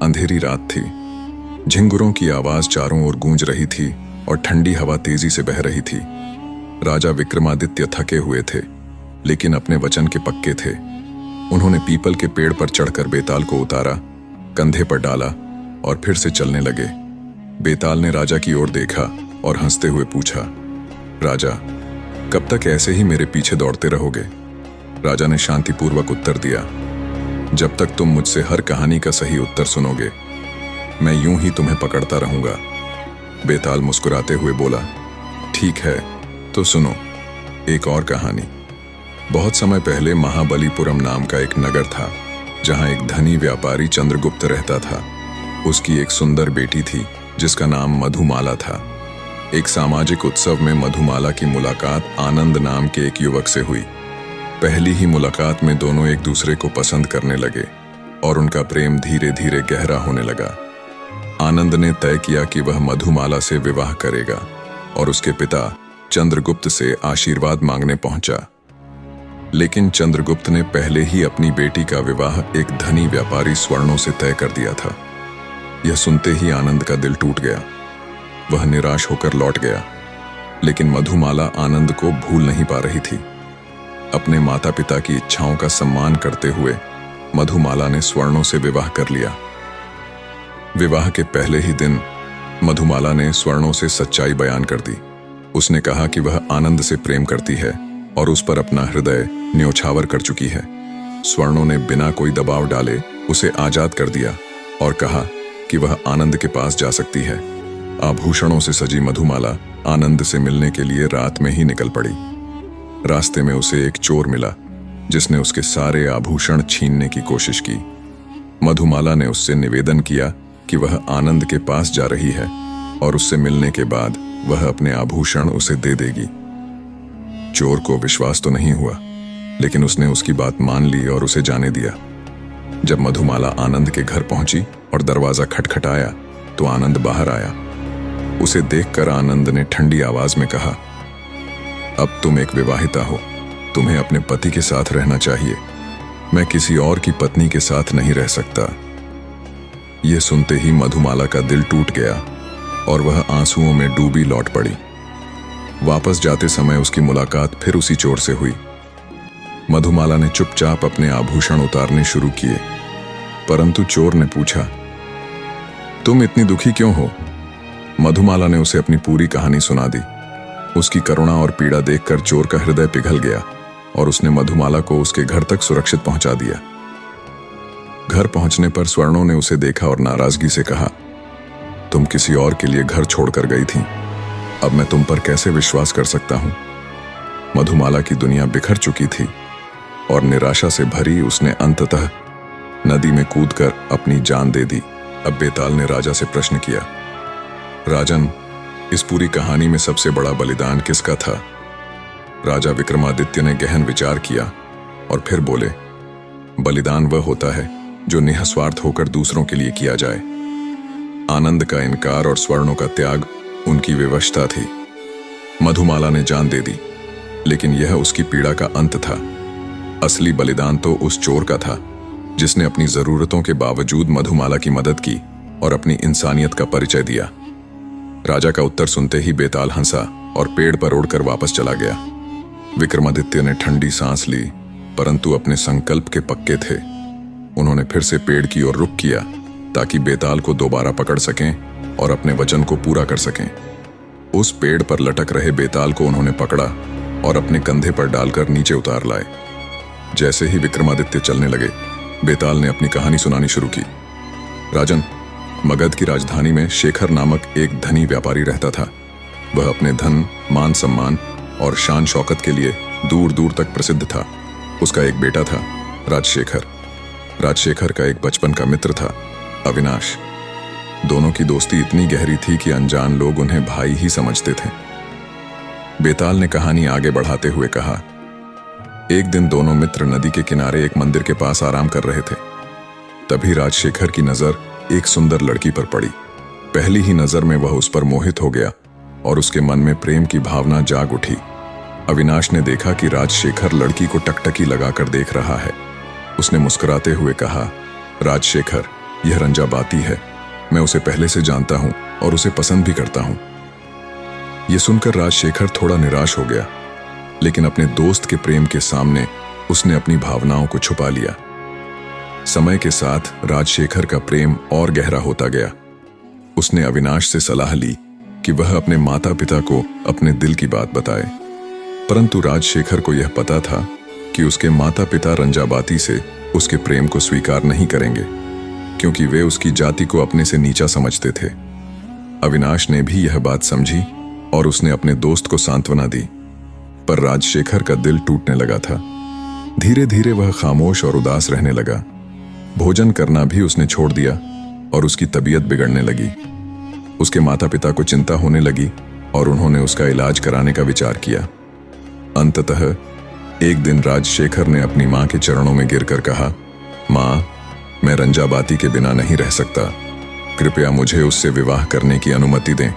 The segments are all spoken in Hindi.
अंधेरी रात थी। झिंगुरों की आवाज चारों ओर गूंज रही थी और ठंडी हवा तेजी से बह रही थी। राजा विक्रमादित्य थके हुए थे, लेकिन अपने वचन के पक्के थे। उन्होंने पीपल के पेड़ पर चढ़कर बेताल को उतारा, कंधे पर डाला और फिर से चलने लगे। बेताल ने राजा की ओर देखा और हंसते हुए पूछा, राजा, कब तक ऐसे ही मेरे पीछे दौड़ते रहोगे? राजा ने शांतिपूर्वक उत्तर दिया, जब तक तुम मुझसे हर कहानी का सही उत्तर सुनोगे, मैं यूं ही तुम्हें पकड़ता रहूंगा। बेताल मुस्कुराते हुए बोला, ठीक है, तो सुनो एक और कहानी। बहुत समय पहले महाबलीपुरम नाम का एक नगर था, जहां एक धनी व्यापारी चंद्रगुप्त रहता था। उसकी एक सुंदर बेटी थी जिसका नाम मधुमाला था। एक सामाजिक उत्सव में मधुमाला की मुलाकात आनंद नाम के एक युवक से हुई। पहली ही मुलाकात में दोनों एक दूसरे को पसंद करने लगे और उनका प्रेम धीरे धीरे गहरा होने लगा। आनंद ने तय किया कि वह मधुमाला से विवाह करेगा और उसके पिता चंद्रगुप्त से आशीर्वाद मांगने पहुंचा। लेकिन चंद्रगुप्त ने पहले ही अपनी बेटी का विवाह एक धनी व्यापारी स्वर्णों से तय कर दिया था। यह सुनते ही आनंद का दिल टूट गया। वह निराश होकर लौट गया, लेकिन मधुमाला आनंद को भूल नहीं पा रही थी। अपने माता पिता की इच्छाओं का सम्मान करते हुए मधुमाला ने स्वर्णों से विवाह कर लिया। विवाह के पहले ही दिन मधुमाला ने स्वर्णों से सच्चाई बयान कर दी। उसने कहा कि वह आनंद से प्रेम करती है और उस पर अपना हृदय न्योछावर कर चुकी है। स्वर्णों ने बिना कोई दबाव डाले उसे आजाद कर दिया और कहा कि वह आनंद के पास जा सकती है। आभूषणों से सजी मधुमाला आनंद से मिलने के लिए रात में ही निकल पड़ी। रास्ते में उसे एक चोर मिला, जिसने उसके सारे आभूषण छीनने की कोशिश की। मधुमाला ने उससे निवेदन किया कि वह आनंद के पास जा रही है और उससे मिलने के बाद वह अपने आभूषण उसे दे देगी। चोर को विश्वास तो नहीं हुआ, लेकिन उसने उसकी बात मान ली और उसे जाने दिया। जब मधुमाला आनंद के घर पहुंची और दरवाजा खटखटाया तो आनंद बाहर आया। उसे देखकर आनंद ने ठंडी आवाज में कहा, अब तुम एक विवाहिता हो, तुम्हें अपने पति के साथ रहना चाहिए। मैं किसी और की पत्नी के साथ नहीं रह सकता। यह सुनते ही मधुमाला का दिल टूट गया और वह आंसुओं में डूबी लौट पड़ी। वापस जाते समय उसकी मुलाकात फिर उसी चोर से हुई। मधुमाला ने चुपचाप अपने आभूषण उतारने शुरू किए, परंतु चोर ने पूछा, तुम इतनी दुखी क्यों हो? मधुमाला ने उसे अपनी पूरी कहानी सुना दी। उसकी करुणा और पीड़ा देखकर चोर का हृदय पिघल गया और उसने मधुमाला को उसके घर तक सुरक्षित पहुंचा दिया। घर पहुंचने पर स्वर्णों ने उसे देखा और नाराजगी से कहा, तुम किसी और के लिए घर छोड़कर गई थी, अब मैं तुम पर कैसे विश्वास कर सकता हूं? मधुमाला की दुनिया बिखर चुकी थी और निराशा से भरी उसने अंततः नदी में कूदकर अपनी जान दे दी। अब बेताल ने राजा से प्रश्न किया, राजन, इस पूरी कहानी में सबसे बड़ा बलिदान किसका था? राजा विक्रमादित्य ने गहन विचार किया और फिर बोले, बलिदान वह होता है जो निस्वार्थ होकर दूसरों के लिए किया जाए। आनंद का इनकार और स्वर्णों का त्याग उनकी विवशता थी। मधुमाला ने जान दे दी, लेकिन यह उसकी पीड़ा का अंत था। असली बलिदान तो उस चोर का था, जिसने अपनी जरूरतों के बावजूद मधुमाला की मदद की और अपनी इंसानियत का परिचय दिया। राजा का उत्तर सुनते ही बेताल हंसा और पेड़ पर उड़कर वापस चला गया। विक्रमादित्य ने ठंडी सांस ली, परंतु अपने संकल्प के पक्के थे। उन्होंने फिर से पेड़ की ओर रुख किया ताकि बेताल को दोबारा पकड़ सकें और अपने वचन को पूरा कर सकें। उस पेड़ पर लटक रहे बेताल को उन्होंने पकड़ा और अपने कंधे पर डालकर नीचे उतार लाए। जैसे ही विक्रमादित्य चलने लगे, बेताल ने अपनी कहानी सुनानी शुरू की। राजन, मगध की राजधानी में शेखर नामक एक धनी व्यापारी रहता था। वह अपने धन, मान सम्मान और शान शौकत के लिए दूर दूर तक प्रसिद्ध था। उसका एक बेटा था, राजशेखर। राजशेखर का एक बचपन का मित्र था, अविनाश। दोनों की दोस्ती इतनी गहरी थी कि अनजान लोग उन्हें भाई ही समझते थे। बेताल ने कहानी आगे बढ़ाते हुए कहा, एक दिन दोनों मित्र नदी के किनारे एक मंदिर के पास आराम कर रहे थे। तभी राजशेखर की नजर एक सुंदर लड़की पर पड़ी। पहली ही नजर में वह उस पर मोहित हो गया और उसके मन में प्रेम की भावना जाग उठी। अविनाश ने देखा कि राजशेखर लड़की को टकटकी लगाकर देख रहा है। उसने मुस्कुराते हुए कहा, राजशेखर, यह रंजाबाती है, मैं उसे पहले से जानता हूं और उसे पसंद भी करता हूं। यह सुनकर राजशेखर थोड़ा निराश हो गया, लेकिन अपने दोस्त के प्रेम के सामने उसने अपनी भावनाओं को छुपा लिया। समय के साथ राजशेखर का प्रेम और गहरा होता गया। उसने अविनाश से सलाह ली कि वह अपने माता पिता को अपने दिल की बात बताए, परंतु राजशेखर को यह पता था कि उसके माता पिता रंजाबाती से उसके प्रेम को स्वीकार नहीं करेंगे, क्योंकि वे उसकी जाति को अपने से नीचा समझते थे। अविनाश ने भी यह बात समझी और उसने अपने दोस्त को सांत्वना दी, पर राजशेखर का दिल टूटने लगा था। धीरे धीरे वह खामोश और उदास रहने लगा। भोजन करना भी उसने छोड़ दिया और उसकी तबीयत बिगड़ने लगी। उसके माता पिता को चिंता होने लगी और उन्होंने उसका इलाज कराने का विचार किया। अंततः एक दिन राजशेखर ने अपनी मां के चरणों में गिरकर कहा, मां, मैं रंजाबाती के बिना नहीं रह सकता, कृपया मुझे उससे विवाह करने की अनुमति दें।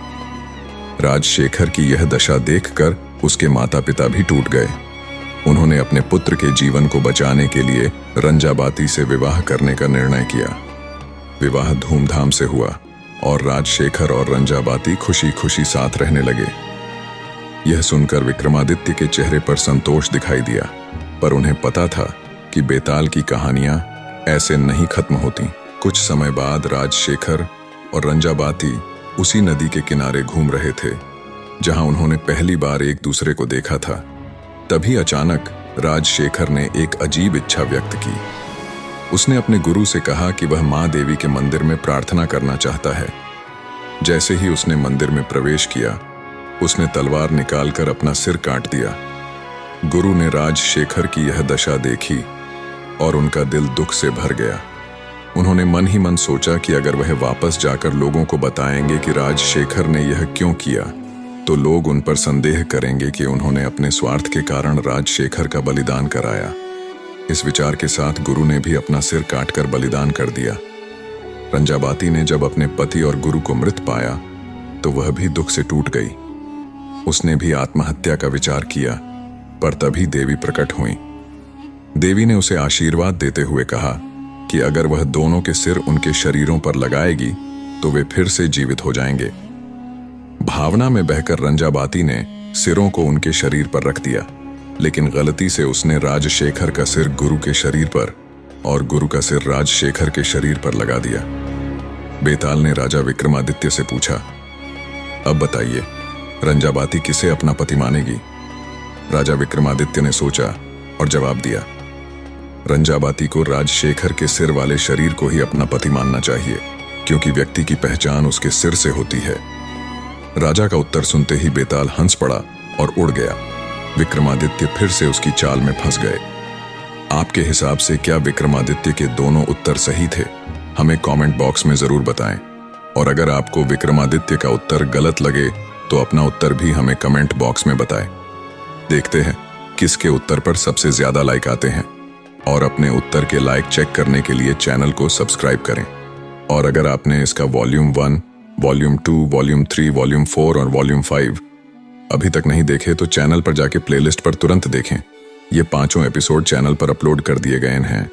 राजशेखर की यह दशा देखकर उसके माता पिता भी टूट गए। उन्होंने अपने पुत्र के जीवन को बचाने के लिए रंजाबाती से विवाह करने का निर्णय किया। विवाह धूमधाम से हुआ और राजशेखर और रंजाबाती खुशी खुशी साथ रहने लगे। यह सुनकर विक्रमादित्य के चेहरे पर संतोष दिखाई दिया, पर उन्हें पता था कि बेताल की कहानियां ऐसे नहीं खत्म होती। कुछ समय बाद राजशेखर और रंजाबाती उसी नदी के किनारे घूम रहे थे जहां उन्होंने पहली बार एक दूसरे को देखा था। तभी अचानक राजशेखर ने एक अजीब इच्छा व्यक्त की। उसने अपने गुरु से कहा कि वह मां देवी के मंदिर में प्रार्थना करना चाहता है। जैसे ही उसने मंदिर में प्रवेश किया, उसने तलवार निकालकर अपना सिर काट दिया। गुरु ने राजशेखर की यह दशा देखी और उनका दिल दुख से भर गया। उन्होंने मन ही मन सोचा कि अगर वह वापस जाकर लोगों को बताएंगे कि राजशेखर ने यह क्यों किया, तो लोग उन पर संदेह करेंगे कि उन्होंने अपने स्वार्थ के कारण राजशेखर का बलिदान कराया। इस विचार के साथ गुरु ने भी अपना सिर काटकर बलिदान कर दिया। रंजाबाती ने जब अपने पति और गुरु को मृत पाया तो वह भी दुख से टूट गई। उसने भी आत्महत्या का विचार किया, पर तभी देवी प्रकट हुई। देवी ने उसे आशीर्वाद देते हुए कहा कि अगर वह दोनों के सिर उनके शरीरों पर लगाएगी तो वे फिर से जीवित हो जाएंगे। भावना में बहकर रंजाबाती ने सिरों को उनके शरीर पर रख दिया, लेकिन गलती से उसने राजशेखर का सिर गुरु के शरीर पर और गुरु का सिर राजशेखर के शरीर पर लगा दिया। बेताल ने राजा विक्रमादित्य से पूछा, अब बताइए, रंजाबाती किसे अपना पति मानेगी? राजा विक्रमादित्य ने सोचा और जवाब दिया, रंजाबाती को राजशेखर के सिर वाले शरीर को ही अपना पति मानना चाहिए, क्योंकि व्यक्ति की पहचान उसके सिर से होती है। राजा का उत्तर सुनते ही बेताल हंस पड़ा और उड़ गया। विक्रमादित्य फिर से उसकी चाल में फंस गए। आपके हिसाब से क्या विक्रमादित्य के दोनों उत्तर सही थे? हमें कमेंट बॉक्स में जरूर बताएं। और अगर आपको विक्रमादित्य का उत्तर गलत लगे तो अपना उत्तर भी हमें कमेंट बॉक्स में बताएं। देखते हैं किसके उत्तर पर सबसे ज्यादा लाइक आते हैं। और अपने उत्तर के लाइक चेक करने के लिए चैनल को सब्सक्राइब करें। और अगर आपने इसका वॉल्यूम 1, वॉल्यूम 2, वॉल्यूम 3, वॉल्यूम 4 और वॉल्यूम 5 अभी तक नहीं देखे तो चैनल पर जाके प्लेलिस्ट पर तुरंत देखें। ये 5 एपिसोड चैनल पर अपलोड कर दिए गए हैं।